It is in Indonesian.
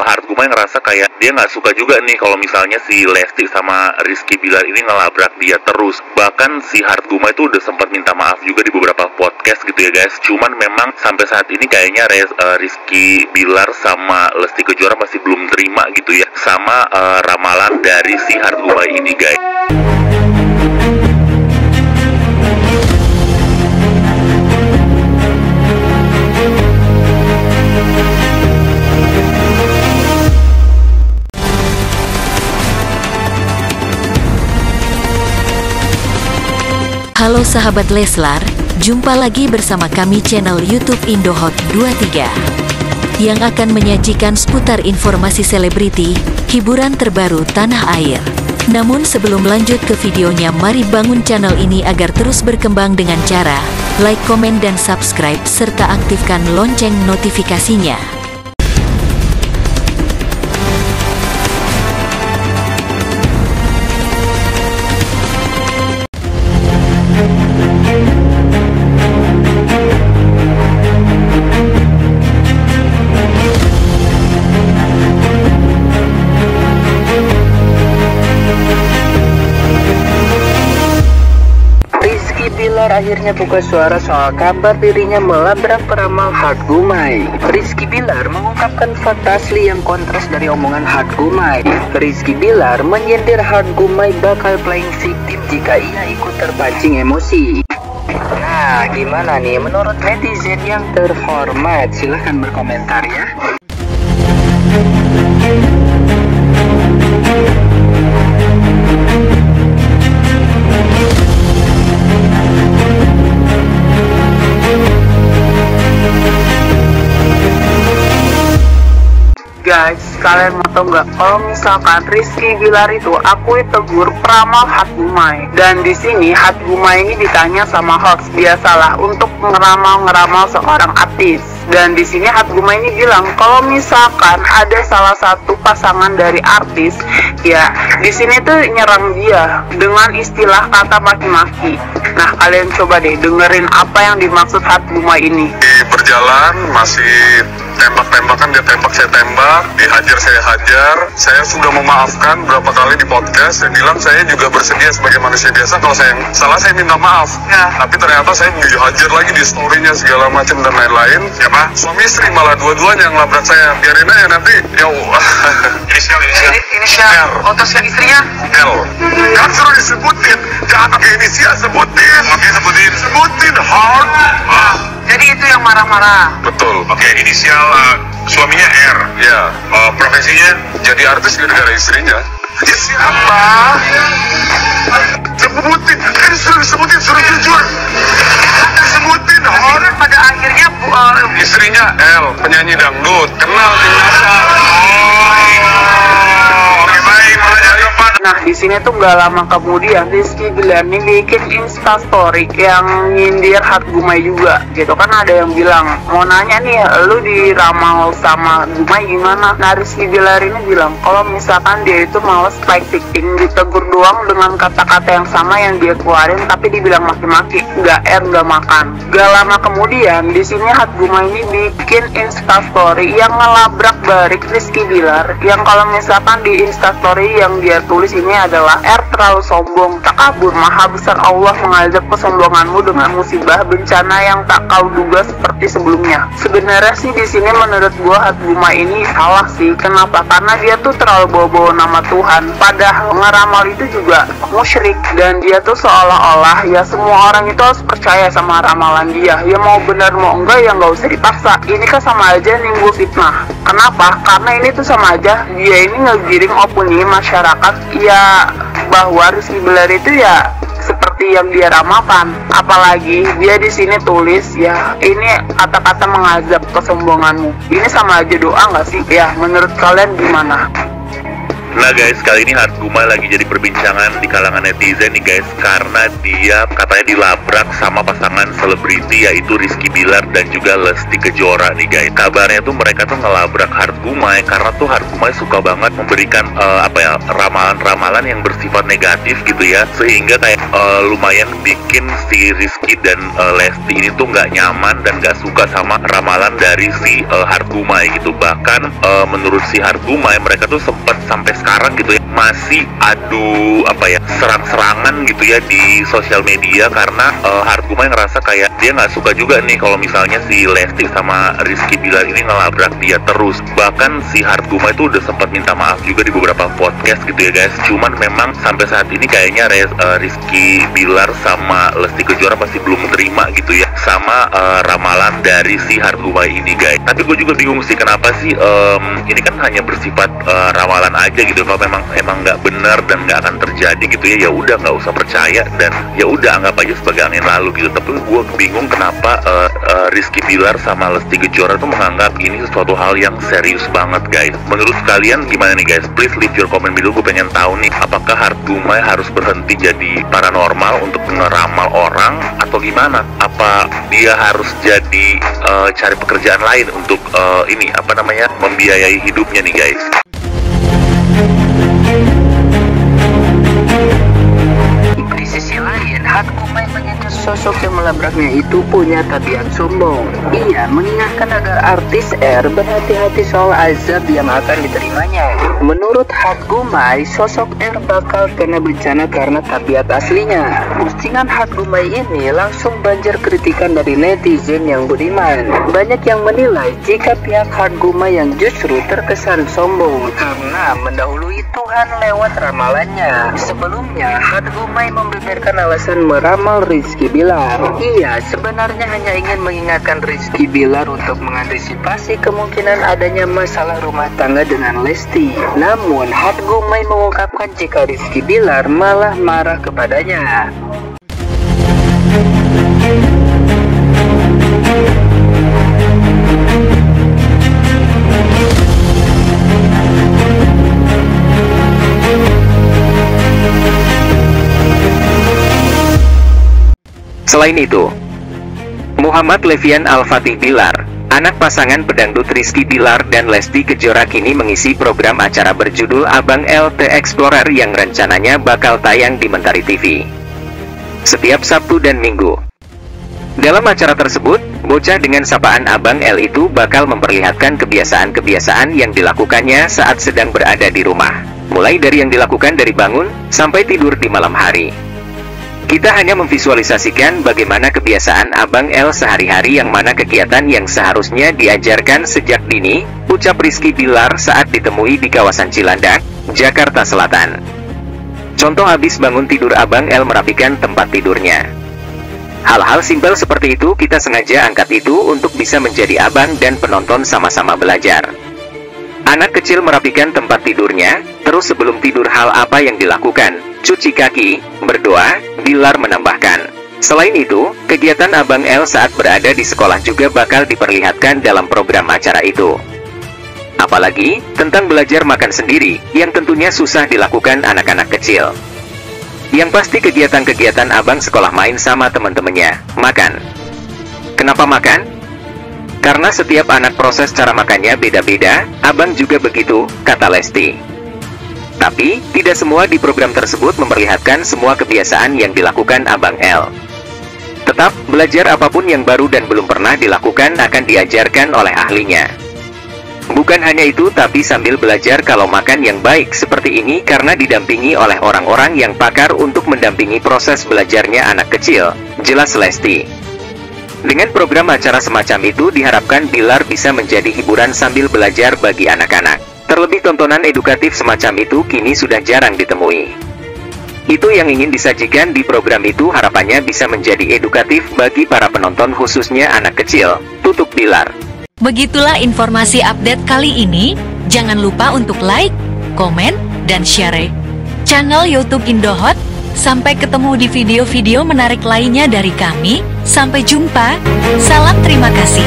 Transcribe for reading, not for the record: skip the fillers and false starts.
Hart Gumai ngerasa kayak dia nggak suka juga nih kalau misalnya si Lesti sama Rizky Bilar ini ngelabrak dia terus. Bahkan si Hart Gumai itu udah sempat minta maaf juga di beberapa podcast gitu ya guys. Cuman memang sampai saat ini kayaknya Rizky Bilar sama Lesti Kejora masih belum terima gitu ya sama ramalan dari si Hart Gumai ini guys. Halo sahabat Leslar, jumpa lagi bersama kami channel YouTube Indohot 23 yang akan menyajikan seputar informasi selebriti, hiburan terbaru tanah air. Namun sebelum lanjut ke videonya, mari bangun channel ini agar terus berkembang dengan cara like, komen, dan subscribe serta aktifkan lonceng notifikasinya. Akhirnya buka suara soal kabar dirinya melabrak peramal Hart Gumai. Rizky Bilar mengungkapkan fakta asli yang kontras dari omongan Hart Gumai. Rizky Bilar menyindir Hart Gumai bakal playing victim jika ia ikut terpancing emosi. Nah, gimana nih menurut netizen yang terhormat? Silahkan berkomentar ya. Guys, kalian mau tau nggak kalau misalkan Rizky Bilar itu akui tegur peramal Hart Gumai, dan di sini Hart Gumai ini ditanya sama host, biasalah untuk ngeramal seorang artis. Dan di sini Hart Gumai ini bilang kalau misalkan ada salah satu pasangan dari artis, ya di sini tuh nyerang dia dengan istilah kata maki-maki. Nah, kalian coba deh dengerin apa yang dimaksud Hart Gumai ini. Berjalan masih tembak-tembakan, dia tembak, saya tembak, dihajar, saya hajar. Saya sudah memaafkan berapa kali di podcast. Saya bilang saya juga bersedia sebagai manusia biasa. Kalau saya salah, saya minta maaf ya. Tapi ternyata saya dihajar lagi di story-nya segala macam dan lain-lain. Siapa? Suami istri, malah dua-duanya yang labrak saya. Biarin aja nanti. Ya inisial R. Otos yang istrinya L. Kan suruh disebutin, jangan pakai inisial, sebutin. Oke, sebutin Hart. Jadi itu yang marah-marah. Betul. Oke, inisial suaminya R. Ya. Profesinya jadi artis di negara istrinya. Ya, siapa? Sebutin. Kan suruh disebutin, suruh jujur. Sebutin Hart. Pada akhirnya istrinya L, penyanyi dangdut. Kenal timnasan. Oke, baik. Mulai depan. Nah, di sini tuh nggak lama kemudian Rizky Bilar nih bikin Instastory yang nyindir Hart Gumai juga gitu kan. Ada yang bilang mau nanya nih, lu diramal sama Gumai gimana? Nah, Rizky Bilar ini bilang kalau misalkan dia itu males play victim, ditegur doang dengan kata-kata yang sama yang dia keluarin tapi dibilang maki-maki, nggak nggak makan. Gak lama kemudian di sini Hart Gumai ini bikin Instastory yang ngelabrak balik Rizky Bilar, yang kalau misalkan di Instastory yang dia tulis ini adalah R terlalu sombong, tak kabur, maha besar Allah mengajak kesombonganmu dengan musibah bencana yang tak kau duga seperti sebelumnya. Sebenarnya sih di sini menurut gua Hart Gumai ini salah sih. Kenapa? Karena dia tuh terlalu bawa-bawa nama Tuhan. Padahal ngeramal itu juga musyrik, dan dia tuh seolah-olah ya semua orang itu harus percaya sama ramalan dia. Ya mau benar mau enggak ya nggak usah dipaksa. Ini kan sama aja nimbul fitnah. Kenapa? Karena ini tuh sama aja dia ini ngegiring opini masyarakat ya bahwa Rizky Bilar itu ya seperti yang dia ramalkan. Apalagi dia di sini tulis ya ini kata-kata mengazab kesombonganmu. Ini sama aja doa nggak sih? Ya menurut kalian gimana? Nah guys, kali ini Hart Gumai lagi jadi perbincangan di kalangan netizen nih guys, karena dia katanya dilabrak sama pasangan selebriti yaitu Rizky Bilar dan juga Lesti Kejora nih guys. Kabarnya tuh mereka tuh ngelabrak Hart Gumai karena tuh Hart Gumai suka banget memberikan ramalan-ramalan yang bersifat negatif gitu ya, sehingga kayak lumayan bikin si Rizky Rizky dan Lesti ini tuh nggak nyaman dan nggak suka sama ramalan dari si Hargumai gitu. Bahkan menurut si Hargumai, mereka tuh sempat sampai sekarang gitu ya masih adu serang-serangan gitu ya di sosial media, karena Hargumai ngerasa kayak dia nggak suka juga nih kalau misalnya si Lesti sama Rizky Bilar ini ngelabrak dia terus. Bahkan si Hargumai itu udah sempat minta maaf juga di beberapa podcast gitu ya guys. Cuman memang sampai saat ini kayaknya Rizky Bilar sama Lesti Kejora pasti belum menerima gitu ya sama ramalan dari si Hargumai ini guys. Tapi gue juga bingung sih kenapa sih ini kan hanya bersifat ramalan aja gitu. Kalau memang nggak benar dan nggak akan terjadi gitu ya udah nggak usah percaya dan ya udah anggap aja sebagai angin lalu gitu. Tapi gue bingung kenapa Rizky Bilar sama Lesti Kejora tuh menganggap ini sesuatu hal yang serius banget guys. Menurut kalian gimana nih guys? Please leave your comment below. Gue pengen tahu nih, apakah Hargumai harus berhenti jadi paranormal untuk ngeramal orang atau gimana? Apa dia harus jadi cari pekerjaan lain untuk membiayai hidupnya nih guys? Di sisi lain, Hargumai menyentuh sosok yang melabraknya itu punya tabiat sombong. Ia mengingatkan agar artis R berhati-hati soal azab yang akan diterimanya. Menurut Hargumai, sosok R bakal kena bencana karena tabiat aslinya. Postingan Hargumai ini langsung banjir kritikan dari netizen yang budiman. Banyak yang menilai jika pihak Hargumai yang justru terkesan sombong karena mendahului Tuhan lewat ramalannya. Sebelumnya, Hargumai membeberkan alasan meramal Rizky Bilar. Ia sebenarnya hanya ingin mengingatkan Rizky Bilar untuk mengantisipasi kemungkinan adanya masalah rumah tangga dengan Lesti. Namun, Hargumai mengungkapkan jika Rizky Bilar malah marah kepadanya. Selain itu, Muhammad Levian Al-Fatih Bilar, anak pasangan pedangdut Rizky Bilar dan Lesti Kejora kini mengisi program acara berjudul Abang L The Explorer yang rencananya bakal tayang di Mentari TV setiap Sabtu dan Minggu. Dalam acara tersebut, bocah dengan sapaan Abang L itu bakal memperlihatkan kebiasaan-kebiasaan yang dilakukannya saat sedang berada di rumah, mulai dari yang dilakukan dari bangun sampai tidur di malam hari. Kita hanya memvisualisasikan bagaimana kebiasaan Abang L sehari-hari, yang mana kegiatan yang seharusnya diajarkan sejak dini, ucap Rizky Bilar saat ditemui di kawasan Cilandak, Jakarta Selatan. Contoh habis bangun tidur Abang L merapikan tempat tidurnya. Hal-hal simpel seperti itu kita sengaja angkat itu untuk bisa menjadi abang dan penonton sama-sama belajar. Anak kecil merapikan tempat tidurnya, terus sebelum tidur hal apa yang dilakukan? Cuci kaki, berdoa, Bilar menambahkan. Selain itu, kegiatan Abang L saat berada di sekolah juga bakal diperlihatkan dalam program acara itu. Apalagi, tentang belajar makan sendiri, yang tentunya susah dilakukan anak-anak kecil. Yang pasti kegiatan-kegiatan Abang sekolah main sama teman-temannya, makan. Kenapa makan? Karena setiap anak proses cara makannya beda-beda, Abang juga begitu, kata Lesti. Tapi, tidak semua di program tersebut memperlihatkan semua kebiasaan yang dilakukan Abang L. Tetap, belajar apapun yang baru dan belum pernah dilakukan akan diajarkan oleh ahlinya. Bukan hanya itu, tapi sambil belajar kalau makan yang baik seperti ini karena didampingi oleh orang-orang yang pakar untuk mendampingi proses belajarnya anak kecil, jelas Lesti. Dengan program acara semacam itu diharapkan Bilar bisa menjadi hiburan sambil belajar bagi anak-anak. Terlebih tontonan edukatif semacam itu kini sudah jarang ditemui. Itu yang ingin disajikan di program itu, harapannya bisa menjadi edukatif bagi para penonton khususnya anak kecil, tutup Bilar. Begitulah informasi update kali ini. Jangan lupa untuk like, komen, dan share channel YouTube Indohot. Sampai ketemu di video-video menarik lainnya dari kami. Sampai jumpa. Salam terima kasih.